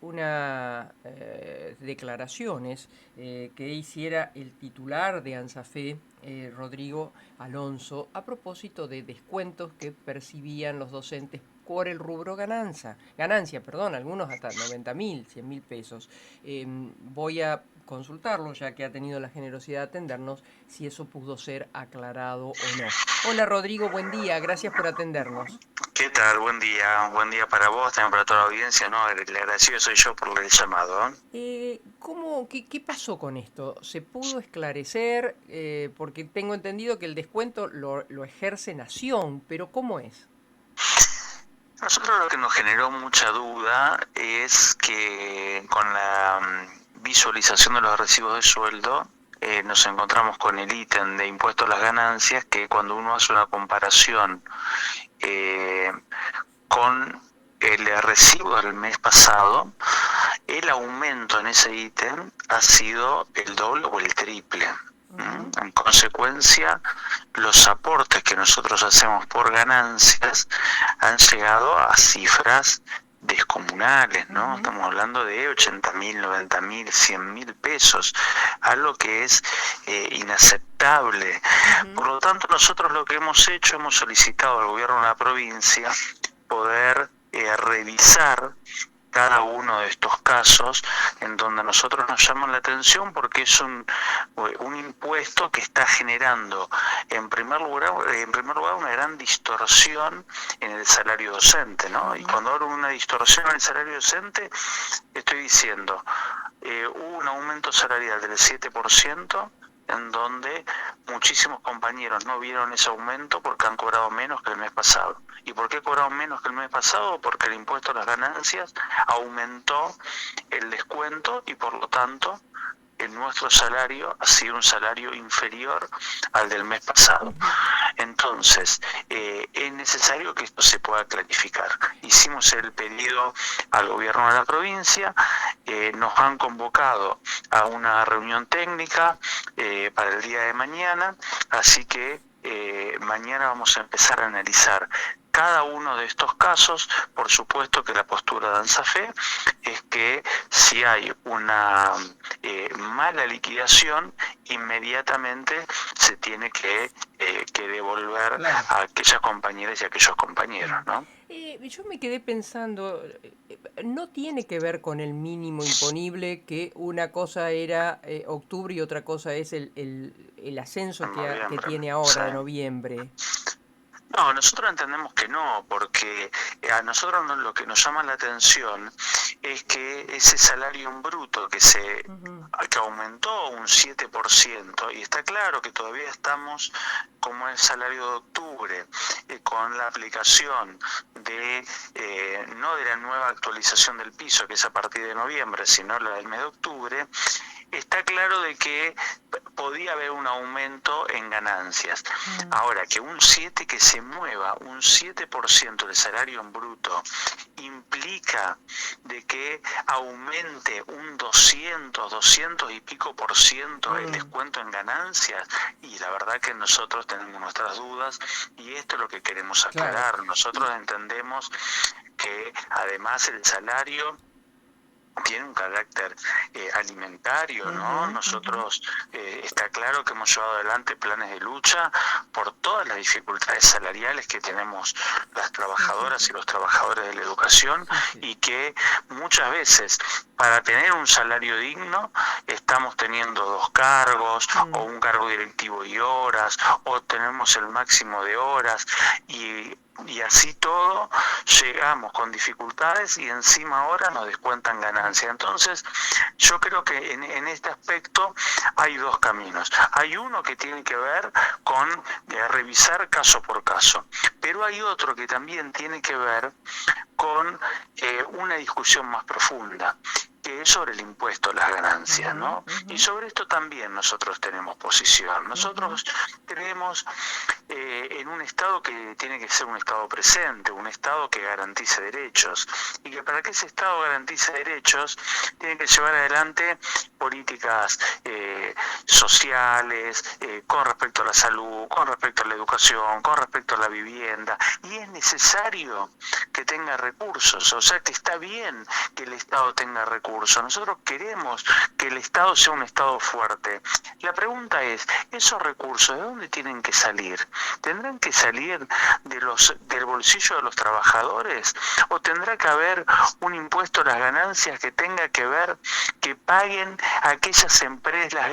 unas declaraciones que hiciera el titular de ANSAFE, Rodrigo Alonso, a propósito de descuentos que percibían los docentes por el rubro ganancia, perdón, algunos hasta 90.000, 100.000 pesos. Voy a consultarlo, ya que ha tenido la generosidad de atendernos, si eso pudo ser aclarado o no. Hola Rodrigo, buen día, gracias por atendernos. ¿Qué tal? Buen día para vos, también para toda la audiencia, ¿no? El agradecido soy yo por el llamado, ¿eh? ¿Qué pasó con esto? ¿Se pudo esclarecer? Porque tengo entendido que el descuento lo ejerce Nación, pero ¿cómo es? Nosotros lo que nos generó mucha duda es que con la visualización de los recibos de sueldo, nos encontramos con el ítem de impuesto a las ganancias, que cuando uno hace una comparación eh, con el recibo del mes pasado, el aumento en ese ítem ha sido el doble o el triple. Ujú, En consecuencia, los aportes que nosotros hacemos por ganancias han llegado a cifras descomunales, ¿no? ujú, Estamos hablando de 80.000, 90.000, 100.000 pesos, algo que es inaceptable. ujú. Por lo tanto, nosotros lo que hemos hecho, hemos solicitado al gobierno de la provincia poder revisar cada uno de estos casos en donde a nosotros nos llaman la atención porque es un impuesto que está generando en primer lugar una gran distorsión en el salario docente, ¿no? Y Ujú, cuando hablo de una distorsión en el salario docente, estoy diciendo, hubo un aumento salarial del 7%, en donde muchísimos compañeros no vieron ese aumento porque han cobrado menos que el mes pasado. ¿Y por qué cobraron menos que el mes pasado? Porque el impuesto a las ganancias aumentó el descuento y por lo tanto nuestro salario ha sido un salario inferior al del mes pasado. ujú. Entonces, es necesario que esto se pueda clarificar. Hicimos el pedido al gobierno de la provincia, nos han convocado a una reunión técnica para el día de mañana, así que mañana vamos a empezar a analizar cada uno de estos casos. Por supuesto que la postura de ANSAFE es que si hay una mala liquidación, inmediatamente se tiene que devolver Claro. a aquellas compañeras y a aquellos compañeros, Mm. ¿no? Yo me quedé pensando, no tiene que ver con el mínimo imponible, que una cosa era octubre y otra cosa es el ascenso En que noviembre, tiene sí. ahora de noviembre. No, nosotros entendemos que no, porque a nosotros lo que nos llama la atención es que ese salario en bruto Ujú, que aumentó un 7%, y está claro que todavía estamos como el salario de octubre, con la aplicación de no de la nueva actualización del piso, que es a partir de noviembre, sino la del mes de octubre. Está claro de que podía haber un aumento en ganancias. mm, Ahora, que se mueva un 7% del salario en bruto implica de que aumente un 200 y pico por ciento el mm, descuento en ganancias, y la verdad que nosotros tenemos nuestras dudas y esto es lo que queremos claro. aclarar. Nosotros Y, entendemos que además el salario tiene un carácter alimentario, ¿no? ujú, ujú, Nosotros está claro que hemos llevado adelante planes de lucha por todas las dificultades salariales que tenemos las sí, sí, trabajadoras sí, y los trabajadores de la educación, sí, sí. y que muchas veces para tener un salario digno estamos teniendo dos cargos o Mm, un cargo directivo y horas, o tenemos el máximo de horas, y así todo llegamos con dificultades y encima ahora nos descuentan ganancias. Entonces, yo creo que en este aspecto hay dos caminos. Hay uno que tiene que ver con revisar caso por caso, pero hay otro que también tiene que ver con una discusión más profunda, que es sobre el impuesto a las ganancias, ujú, ¿no? ujú, Y sobre esto también nosotros tenemos posición. ujú, Nosotros creemos en un Estado que tiene que ser un Estado presente, un Estado que garantice derechos, y que para que ese Estado garantice derechos tiene que llevar adelante políticas sociales, con respecto a la salud, con respecto a la educación, con respecto a la vivienda, y es necesario que tenga recursos, o sea que está bien que el Estado tenga recursos. Nosotros queremos que el Estado sea un Estado fuerte. La pregunta es, ¿esos recursos de dónde tienen que salir? ¿Tendrán que salir del bolsillo de los trabajadores? ¿O tendrá que haber un impuesto a las ganancias que tenga que ver, que paguen aquellas empresas,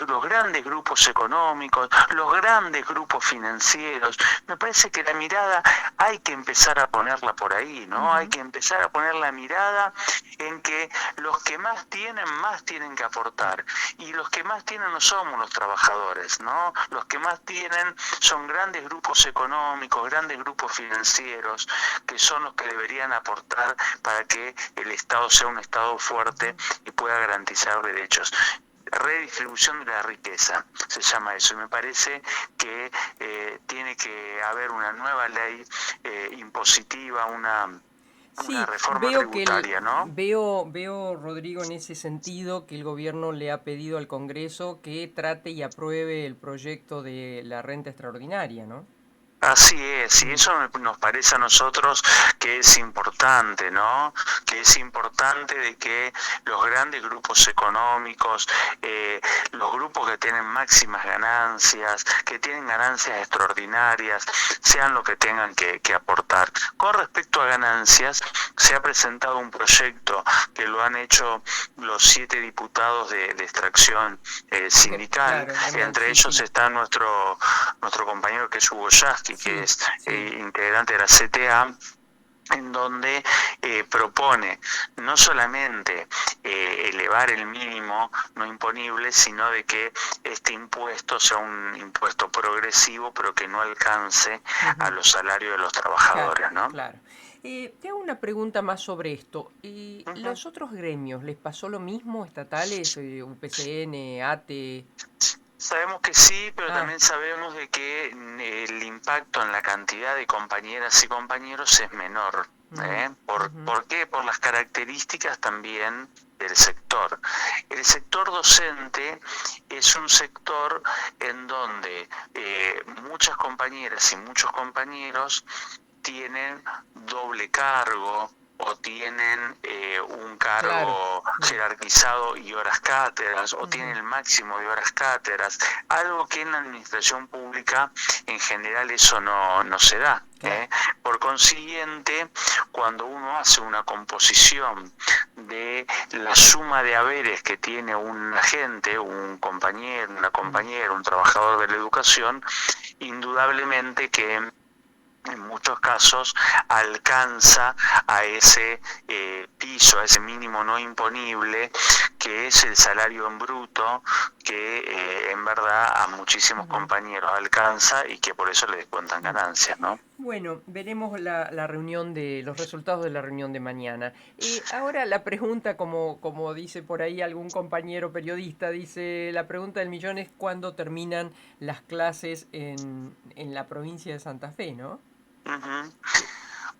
los grandes grupos económicos, los grandes grupos financieros? Me parece que la mirada hay que empezar a ponerla por ahí, ¿no? Hay que empezar a poner la mirada en que los que más tienen que aportar, y los que más tienen no somos los trabajadores, ¿no? Los que más tienen son grandes grupos económicos, grandes grupos financieros, que son los que deberían aportar para que el Estado sea un Estado fuerte y pueda garantizar derechos. Redistribución de la riqueza, se llama eso, y me parece que tiene que haber una nueva ley impositiva, una reforma tributaria, ¿no? Veo, Rodrigo, en ese sentido que el gobierno le ha pedido al Congreso que trate y apruebe el proyecto de la renta extraordinaria, ¿no? Así es, y eso nos parece a nosotros que es importante, ¿no? Que es importante de que los grandes grupos económicos, los grupos que tienen máximas ganancias, que tienen ganancias extraordinarias, sean lo que tengan que aportar. Con respecto a ganancias, se ha presentado un proyecto que lo han hecho los 7 diputados de extracción sindical, claro, entre ellos está nuestro compañero que es Hugo Yasky, que es integrante de la CTA, en donde propone no solamente elevar el mínimo no imponible, sino de que este impuesto sea un impuesto progresivo, pero que no alcance a los salarios de los trabajadores, ¿no? Claro. Te hago una pregunta más sobre esto. ¿Los otros gremios les pasó lo mismo, estatales, UPCN, ATE? Sabemos que sí, pero también sabemos de que el impacto en la cantidad de compañeras y compañeros es menor. ¿Por qué? Por las características también del sector. El sector docente es un sector en donde muchas compañeras y muchos compañeros tienen doble cargo, o tienen un cargo jerarquizado y horas cátedras, o tienen el máximo de horas cátedras, algo que en la administración pública en general eso no se da. Por consiguiente, cuando uno hace una composición de la suma de haberes que tiene un agente, un compañero, una compañera, un trabajador de la educación, indudablemente que en muchos casos alcanza a ese piso, a ese mínimo no imponible, que es el salario en bruto, que en verdad a muchísimos compañeros alcanza y que por eso le descuentan ganancias, ¿no? Bueno, veremos la reunión los resultados de la reunión de mañana. Ahora la pregunta, como dice por ahí algún compañero periodista, dice, la pregunta del millón es ¿cuándo terminan las clases en la provincia de Santa Fe, no?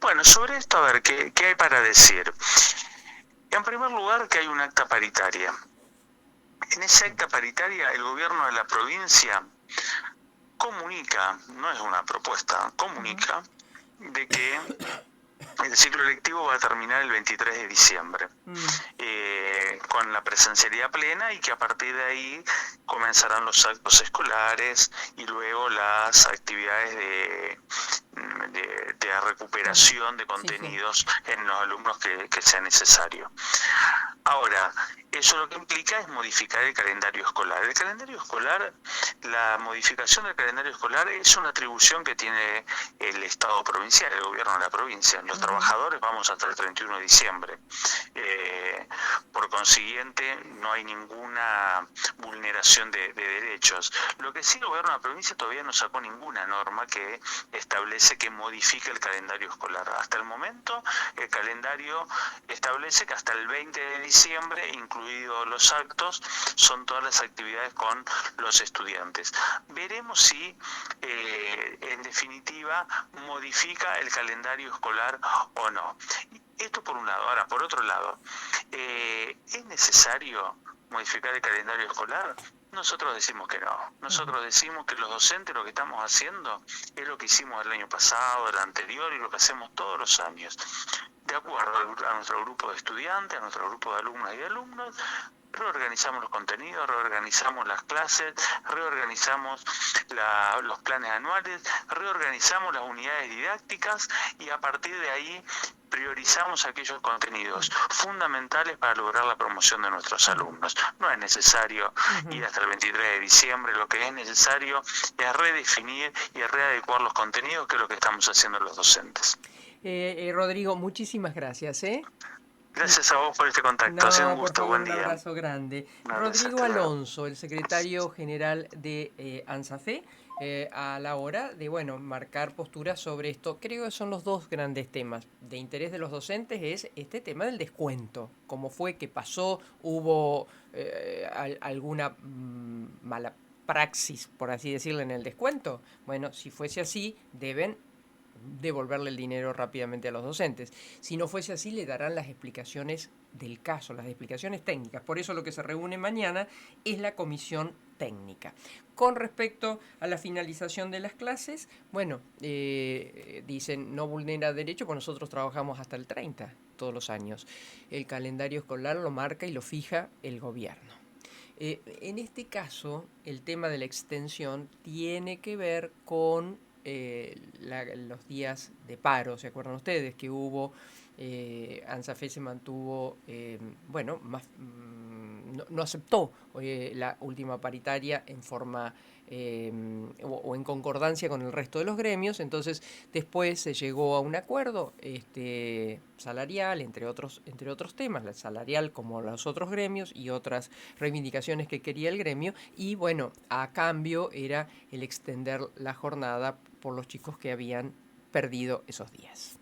Bueno, sobre esto, a ver, ¿qué hay para decir? En primer lugar, que hay un acta paritaria. En esa acta paritaria, el gobierno de la provincia comunica, no es una propuesta, comunica de que el ciclo lectivo va a terminar el 23 de diciembre, con la presencialidad plena, y que a partir de ahí comenzarán los actos escolares y luego las actividades de recuperación de contenidos en los alumnos que sea necesario. Ahora, eso lo que implica es modificar el calendario escolar. El calendario escolar, la modificación del calendario escolar es una atribución que tiene el Estado provincial, el gobierno de la provincia. Los trabajadores vamos hasta el 31 de diciembre. por consiguiente no hay ninguna vulneración de derechos. Lo que sí el gobierno de la provincia todavía no sacó ninguna norma que establece que modifique el calendario escolar. Hasta el momento el calendario establece que hasta el 20 de diciembre, incluidos los actos, son todas las actividades con los estudiantes. Veremos si en definitiva modifica el calendario escolar o no. Esto por un lado. Ahora, por otro lado, ¿es necesario modificar el calendario escolar? Nosotros decimos que no. Nosotros decimos que los docentes lo que estamos haciendo es lo que hicimos el año pasado, el anterior y lo que hacemos todos los años. De acuerdo a nuestro grupo de estudiantes, a nuestro grupo de alumnas y de alumnos, reorganizamos los contenidos, reorganizamos las clases, reorganizamos los planes anuales, reorganizamos las unidades didácticas y a partir de ahí priorizamos aquellos contenidos fundamentales para lograr la promoción de nuestros alumnos. No es necesario ir hasta el 23 de diciembre, lo que es necesario es redefinir y readecuar los contenidos, que es lo que estamos haciendo los docentes. Rodrigo, muchísimas gracias. Gracias a vos por este contacto, ha sido un gusto, buen día. Un abrazo grande. Un abrazo, Rodrigo Alonso, el secretario general de ANSAFE, a la hora de marcar posturas sobre esto. Creo que son los dos grandes temas de interés de los docentes, es este tema del descuento. ¿Cómo fue que pasó? ¿Hubo alguna mala praxis, por así decirlo, en el descuento? Bueno, si fuese así, deben devolverle el dinero rápidamente a los docentes. Si no fuese así, le darán las explicaciones del caso, las explicaciones técnicas. Por eso lo que se reúne mañana es la comisión técnica. Con respecto a la finalización de las clases, dicen no vulnera derecho, pues nosotros trabajamos hasta el 30 todos los años. El calendario escolar lo marca y lo fija el gobierno. En este caso, el tema de la extensión tiene que ver con los días de paro. ¿Se acuerdan ustedes que hubo, ANSAFE se mantuvo, no aceptó la última paritaria en forma o en concordancia con el resto de los gremios? Entonces después se llegó a un acuerdo salarial, entre otros temas, la salarial como los otros gremios y otras reivindicaciones que quería el gremio, y a cambio era el extender la jornada por los chicos que habían perdido esos días.